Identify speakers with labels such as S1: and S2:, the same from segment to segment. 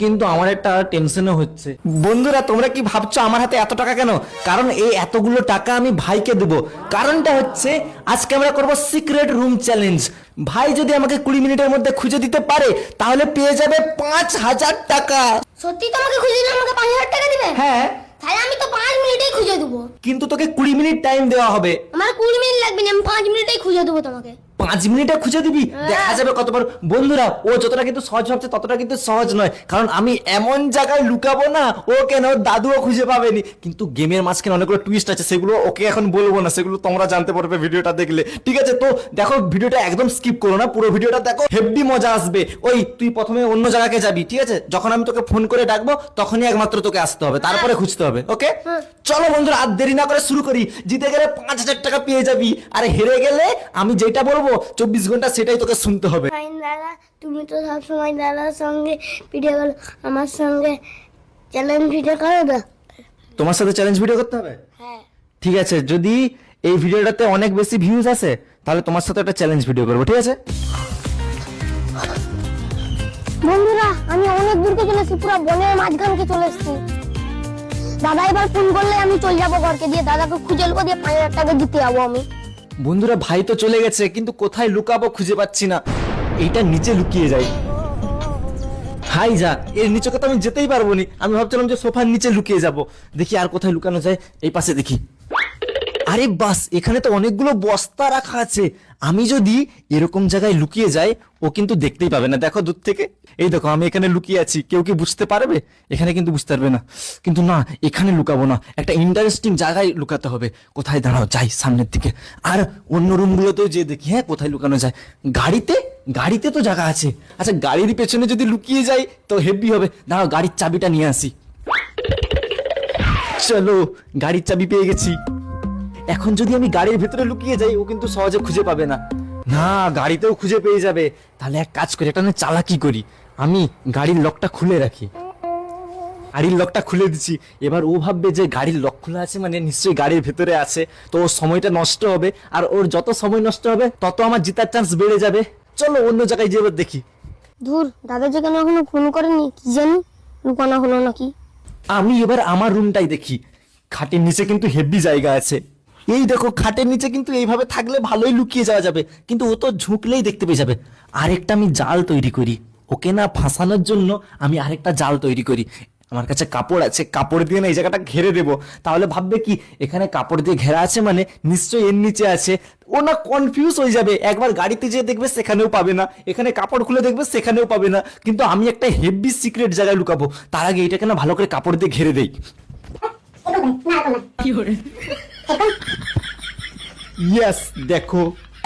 S1: কিন্তু আমার একটা টেনশনও হচ্ছে। বন্ধুরা তোমরা কি ভাবছো আমার হাতে এত টাকা কেন? কারণ এই এতগুলো টাকা আমি ভাইকে দেবো। কারণটা হচ্ছে আজকে আমরা করব সিক্রেট রুম চ্যালেঞ্জ। ভাই যদি আমাকে 20 মিনিটের মধ্যে খুঁজে দিতে পারে তাহলে পেয়ে যাবে 5000 টাকা।
S2: সত্যি তোমাকে খুঁজে দিলে আমাকে 5000 টাকা দিবে?
S1: হ্যাঁ,
S2: তাহলে আমি তো 5 মিনিটেই খুঁজে দেবো।
S1: কিন্তু তোকে 20 মিনিট টাইম দেওয়া হবে।
S2: আমার 20 মিনিট লাগবে না, আমি 5 মিনিটেই খুঁজে দেবো তোমাকে।
S1: 5 মিনিটে খুঁজে দিবি? দেখা যাবে কতবার। বন্ধুরা ও যতটা কিন্তু সহজ ভাবছে ততটা কিন্তু সহজ নয়, কারণ আমি এমন জায়গায় লুকাবো না ও কেন দাদুও খুঁজে পাবেনি। কিন্তু গেমের মাঝখানে অনেকগুলো টুইস্ট আছে, সেগুলো ওকে এখন বলবো না, সেগুলো তোমরা জানতে পারবে ভিডিওটা দেখলে। ঠিক আছে, তো দেখো ভিডিওটা একদম স্কিপ করো না, পুরো ভিডিওটা দেখো, হেভি মজা আসবে। ওই তুই প্রথমে অন্য জায়গাকে যাবি, ঠিক আছে? যখন আমি তোকে ফোন করে ডাকবো তখনই একমাত্র তোকে আসতে হবে, তারপরে খুঁজতে হবে। ওকে, চলো বন্ধুরা আর দেরি না করে শুরু করি। জিতে গেলে 5000 টাকা পেয়ে যাবি, আর হেরে গেলে আমি যেটা বলবো 24 ঘন্টা সেটাই তোকে শুনতে হবে।
S2: দাদা তুমি তো সবসময় দাদার সঙ্গে ভিডিও করো, আমার সঙ্গে চ্যালেঞ্জ ভিডিও করো না?
S1: তোমার সাথে চ্যালেঞ্জ ভিডিও করতে হবে?
S2: হ্যাঁ।
S1: ঠিক আছে, যদি এই ভিডিওটাতে অনেক বেশি ভিউজ আসে তাহলে তোমার সাথে একটা চ্যালেঞ্জ ভিডিও করবো, ঠিক আছে?
S2: বন্ধুরা আমি অনেক দূরকে চলে এসেছি, পুরো বনের মাঝখানকে চলে এসেছি। দাদা এবার ফোন করলে আমি চলে যাবো ঘরকে, দিয়ে দাদাকে খুঁজে নেবো, দিয়ে 5000 টাকা দিতে যাবো আমি।
S1: বন্ধুরা ভাই তো চলে গেছে, কিন্তু কোথায় লুকাবো খুঁজে পাচ্ছি না। এইটা নিচে লুকিয়ে যাই। হাই যা, এর নিচে তো আমি যেতেই পারবো না। আমি ভাবছিলাম যে সোফার নিচে লুকিয়ে যাব। দেখি আর কোথায় লুকানো যায়। এই পাশে দেখি, আরে বাস, এখানে তো অনেকগুলো বস্তা রাখা আছে। আমি যদি এরকম জায়গায় লুকিয়ে যাই ও কিন্তু দেখতেই পাবে না। দেখো দূর থেকে, এই দেখো আমি এখানে লুকিয়ে আছি, কেউ কি বুঝতে পারবে? এখানে কিন্তু বুঝতে পারবে না। কিন্তু না, এখানে লুকাবো না, একটা ইন্টারেস্টিং জায়গায় লুকাতে হবে। কোথায়? দাঁড়াও, যাই সামনের দিকে, আর অন্য রুমগুলোতেও যে দেখি হ্যাঁ কোথায় লুকানো যায়। গাড়িতে তো জায়গা আছে। আচ্ছা, গাড়ির পেছনে যদি লুকিয়ে যাই তো হেভি হবে। দাঁড়াও, গাড়ির চাবিটা নিয়ে আসি। চলো, গাড়ির চাবি পেয়ে গেছি। এখন যদি আমি গাড়ির ভেতরে লুকিয়ে যাই ও কিন্তু সহজে খুঁজে পাবে না। না, গাড়িতেও খুঁজে পেয়ে যাবে। তাহলে এক কাজ করি, একটা না চালাকি করি, আমি গাড়ির লকটা খুলে রাখি। গাড়ির লকটা খুলে দিচ্ছি। এবার ও ভাববে যে গাড়ির লক খোলা আছে মানে নিশ্চয়ই গাড়ির ভেতরে আছে, তো ওর সময়টা নষ্ট হবে। আর ওর যত সময় নষ্ট হবে তত আমার জেতার চান্স বেড়ে যাবে। চলো অন্য জায়গায় যেয়ে এবার দেখি।
S2: ধুর, দাদা যে কেন এখনো ফোন করেনি, কি জানি লুকানো হলো নাকি।
S1: আমি এবার আমার রুমটাই দেখি। খাটের নিচে কিন্তু হেভি জায়গা আছে। এই দেখো, খাটের নিচে কিন্তু এইভাবে থাকলে ভালোই লুকিয়ে যাওয়া যাবে, কিন্তু ও তো ঝুঁকলেই দেখতে পেয়ে যাবে। আরেকটা আমি জাল তৈরি করি, ওকে না ফাঁসানোর জন্য আমি আরেকটা জাল তৈরি করি। আমার কাছে কাপড় আছে, কাপড় দিয়ে না এই জায়গাটা ঘেরে দেবো। তাহলে ভাববে কি এখানে কাপড় দিয়ে ঘেরা আছে মানে নিশ্চয়ই এর নিচে আছে। ও না কনফিউজ হয়ে যাবে, একবার গাড়িতে যেয়ে দেখবে সেখানেও পাবে না, এখানে কাপড় খুলে দেখবে সেখানেও পাবে না। কিন্তু আমি একটা হেভি সিক্রেট জায়গায় লুকাবো, তার আগে এটাকে না ভালো করে কাপড় দিয়ে ঘেরে দেই। ইয়েস, দেখো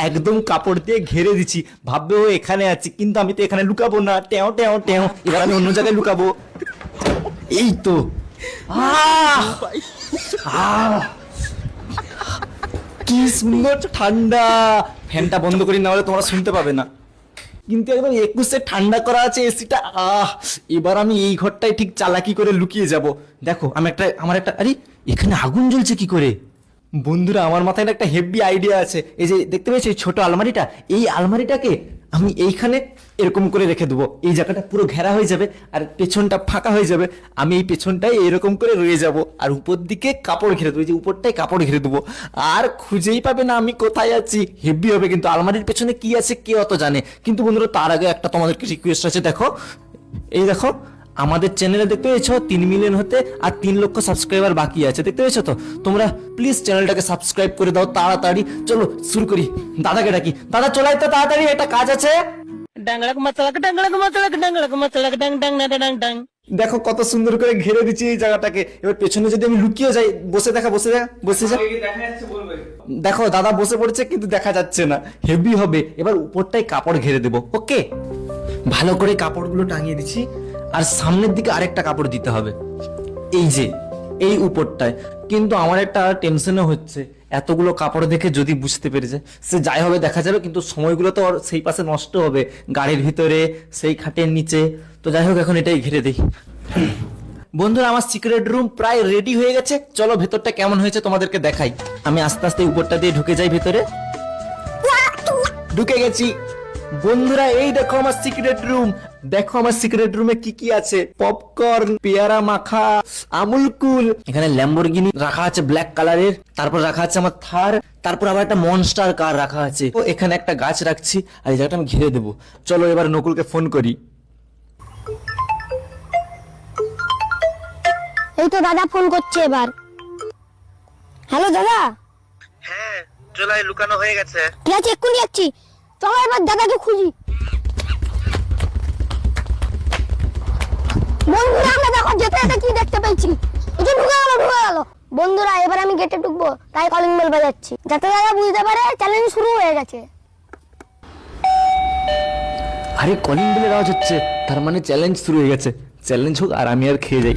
S1: একদম কাপড় দিয়ে ঘেরে দিচ্ছি। ভাববে ও এখানে আছে, কিন্তু আমি তো এখানে লুকাবো না। টেও টেও টেও, এবার আমি অন্য জায়গায় লুকাবো। এই তো, কি সুন্দর ঠান্ডা। ফ্যানটা বন্ধ করি, না হলে তোমরা শুনতে পাবে না। কিন্তু একদম 21 ঠান্ডা করা আছে এসিটা। এবার আমি এই ঘরটায় ঠিক চালাকি করে লুকিয়ে যাব। দেখো আমার একটা আরে এখানে আগুন জ্বলছে কি করে? বন্ধুরা আমার মাথায় একটা হেভি আইডিয়া আছে। এই যে দেখতে পেয়েছি ছোট আলমারিটা, এই আলমারিটাকে আমি এইখানে এরকম করে রেখে দেবো। এই জায়গাটা পুরো ঘেরা হয়ে যাবে আর পেছনটা ফাঁকা হয়ে যাবে। আমি এই পেছনটায় এরকম করে রয়ে যাব, আর উপর দিকে কাপড় ঘিরে দেবো। এই যে উপরটায় কাপড় ঘিরে দেবো, আর খুঁজেই পাবে না আমি কোথায় আছি। হেভি হবে। কিন্তু আলমারির পেছনে কি আছে কে অত জানে। কিন্তু বন্ধুরা তার আগে একটা তোমাদেরকে রিকোয়েস্ট আছে। দেখো, এই দেখো আমাদের চ্যানেলে দেখতে পেয়েছো 3 মিলিয়ন হতে আর 3 লক্ষ সাবস্ক্রাইবার বাকি আছে। দেখতে পেয়েছো তো? তোমরা প্লিজ চ্যানেলটাকে সাবস্ক্রাইব করে দাও তাড়াতাড়ি। চলো শুরু করি। দাদাকে ডাকি, দাদা চলে আয় তো তাড়াতাড়ি, একটা কাজ আছে। দেখো কত সুন্দর করে ঘিরে দিচ্ছি এই জায়গাটাকে। এবার পেছনে যদি আমি লুকিয়ে যাই, বসে যা। দেখো দাদা বসে পড়েছে কিন্তু দেখা যাচ্ছে না, হেভি হবে। এবার উপরটায় কাপড় ঘিরে দেবো। ওকে, ভালো করে কাপড়গুলো টাঙিয়ে দিচ্ছি, আর সামনের দিকে আরেকটা কাপড় দিতে হবে এই যে এই উপরটায়। কিন্তু আমার একটা টেনশনও হচ্ছে, এতগুলো কাপড় দেখে যদি বুঝতে পেরে যায়, সে যাই হবে দেখা যাবে, কিন্তু সময়গুলো তো সেই পাশে নষ্ট হবে, গাড়ির ভিতরে, সেই খাটের নিচে। তো যাই হোক এখন এটাই ঘিরে দিই। বন্ধুরা আমার সিক্রেট রুম প্রায় রেডি হয়ে গেছে। চলো ভেতরটা কেমন হয়েছে তোমাদেরকে দেখাই। আমি আস্তে আস্তে উপরটা দিয়ে ঢুকে যাই ভেতরে। ঢুকে গেছি। বন্ধুরা এই দেখো আমার সিক্রেট রুম, দেখো আমার সিক্রেট রুমে কি কি আছে, পপকর্ন, পেয়ারা মাখা, আমুল কুল, এখানে ল্যাম্বরগিনি রাখা আছে ব্ল্যাক কালারের, তারপর রাখা আছে আমার থার, তারপর আবার একটা মনস্টার কার রাখা আছে। ও এখানে একটা গাছ রাখছি আর এই জায়গাটা আমি ঘিরে দেবো। চলো এবার নকুলকে ফোন করি।
S2: এই তো দাদা ফোন করছে এবার। হ্যালো দাদা।
S3: হ্যাঁ চলাই লুকানো হয়ে গেছে।
S2: ঠিক আছে এক্ষুনি যাচ্ছি, চলো এবার দাদাকে খুঁজি। বন্ধুরা আমরা দেখো যেতে যেতে কি দেখতে পেয়েছি, এই যে ঢুকে গেল। বন্ধুরা এবার আমি গেটে ঢুকবো, তাই কলিং বেল বাজাচ্ছি, যাতে দাদা বুঝতে পারে চ্যালেঞ্জ শুরু হয়ে গেছে।
S1: আরে কলিং বেলের আওয়াজ হচ্ছে, তার মানে চ্যালেঞ্জ শুরু হয়ে গেছে। চ্যালেঞ্জ হোক আর আমি আর খেয়ে যাই।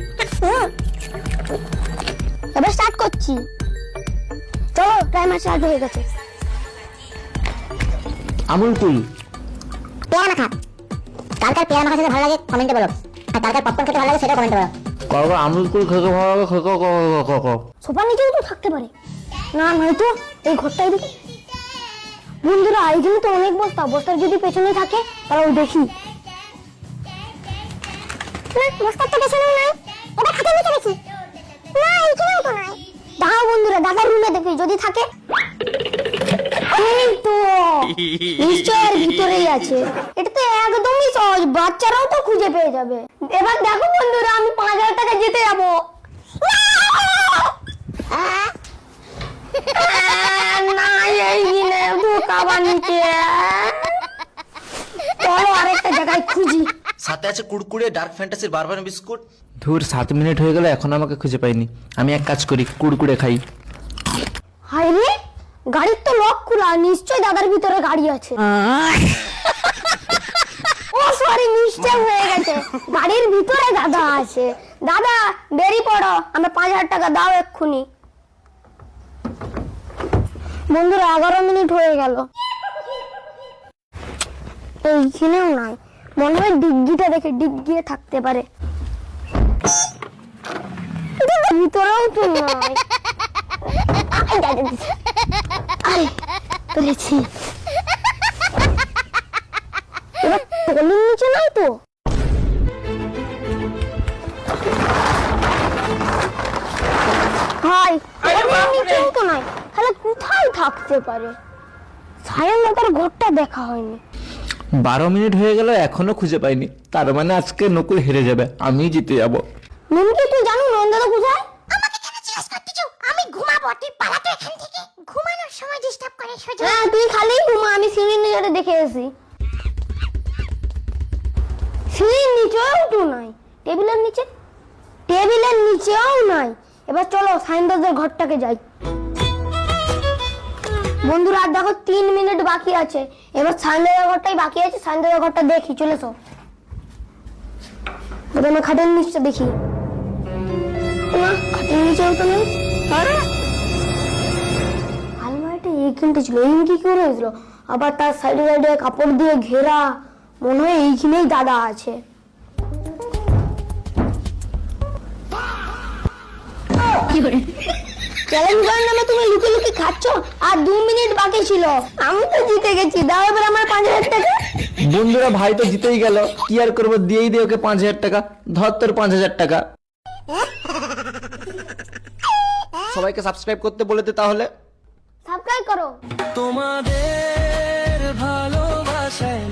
S2: এবার স্টার্ট করছি, চলো টাইমার স্টার্ট হয়ে গেছে।
S1: আমুল কুল,
S4: পেয়ারা মাখা, কার কার পেয়ারা মাখা খেতে ভালো লাগে কমেন্টে বলো, আর কার কার পপকর্ন খেতে ভালো লাগে সেটাও কমেন্টে বলো।
S1: কারো আমুল কুল খেতে ভালো লাগে খেতে
S2: সোফার নিচেও তো থাকতে পারে, না নয়তো এই ঘরটাই দেখি। বন্ধুরা এইখানে তো অনেক বস্তা, বস্তার যদি পেছনে থাকে তাহলে ওই দেখি। না বস্তার তো পেছনে নাই, এটা খাটের নিচে দেখি। না এইখানেও তো নাই। দাঁড়াও বন্ধুরা, দাদার রুমে দেখি যদি থাকে। এই তো নিশ্চয় এর ভিতরেই আছে। এটা তো একদমই সহজ, বাচ্চারাও তো খুঁজে পেয়ে যাবে। এবার দেখো বন্ধুরা আমি 5000 টাকা জিতে যাবো। না এই দিনে বোকা বানিয়েছে। চলো আরেকটা জায়গায় খুঁজি।
S1: সাথে আছে কুড়কুড়ে ডার্ক ফ্যান্টাসির বারবার বিস্কুট। ধুর 7 মিনিট হয়ে গেল এখন আমাকে খুঁজে পাইনি। আমি এক কাজ করি, কুড়কুড়ে খাই।
S2: হায় রে, গাড়ির তো লক খোলা, নিশ্চয় দাদার ভিতরে গাড়ি আছে। ও সরি মিস্টেক হয়ে গেছে, গাড়ির ভিতরে দাদা আছে। দাদা বেরিয়ে পড়ো, আমার 5000 টাকা দাও এক্ষুনি। বন্ধুরা 11 মিনিট হয়ে গেল, এইখানেও নাই। মনে হয় ডিগ্গিটা দেখে ডিগ্গিয়ে থাকতে পারে, ভিতরেও তো নাই। আরে পেরেছি, এবার টলির নিচে নাই তো। হাই টলির নিচেও তো নাই, তাহলে কোথায় থাকতে পারে? সায়ন দাদার ঘরটা দেখা হয়নি।
S1: 12 মিনিট হয়ে গেল এখনো খুঁজে পাইনি, তার মানে আজকে নকুল হেরে যাবে, আমি জিতে যাব।
S2: নন্দী তুই জানো নন্দদা কোথায়?
S4: আমাকে কেন জিজ্ঞেস করতেছো? আমি ঘুমাবো, তুই পালা তো এখান থেকে। ঘুমানোর সময় ডিস্টার্ব করে সোজা।
S2: হ্যাঁ তুই খালি ঘুমা, আমি সিঁড়ির নিচে দেখে এসি। সিঁড়ির নিচেও তো নাই, টেবিলের নিচেও নাই। এবার চলো সাইন্দাসদের ঘরটাকে যাই। বন্ধুরা আর দেখো 3 মিনিট বাকি আছে, এবার সাইন্দাসদের ঘরটাই বাকি আছে। সাইন্দাসদের ঘরটা দেখি, চলে এসো। প্রথমে খাটের নিচটা দেখি, না খাটের নিচেও তো নেই। আলমারিটা এইখানটা ছিল, এইখানে কি করে হয়েছিল? আবার তার সাইডে সাইডে কাপড় দিয়ে ঘেরা, মনে হয় এইখানেই দাদা আছে। চ্যালেঞ্জ করার নামে তুমি লুকে লুকে খাচ্ছ, আর 2 মিনিট বাকি ছিল। আমি তো জিতে গেছি, দাও এবার আমার 5000 টাকা।
S1: বন্ধুরা ভাই তো জিতেই গেল, কি আর করবো, দিয়েই দে ওকে 5000 টাকা। ধর তোর 5000 টাকা। সবাইকে সাবস্ক্রাইব করতে বলে দে তাহলে।
S2: সাবস্ক্রাইব করো।
S5: তোমাদের ভালোবাসায়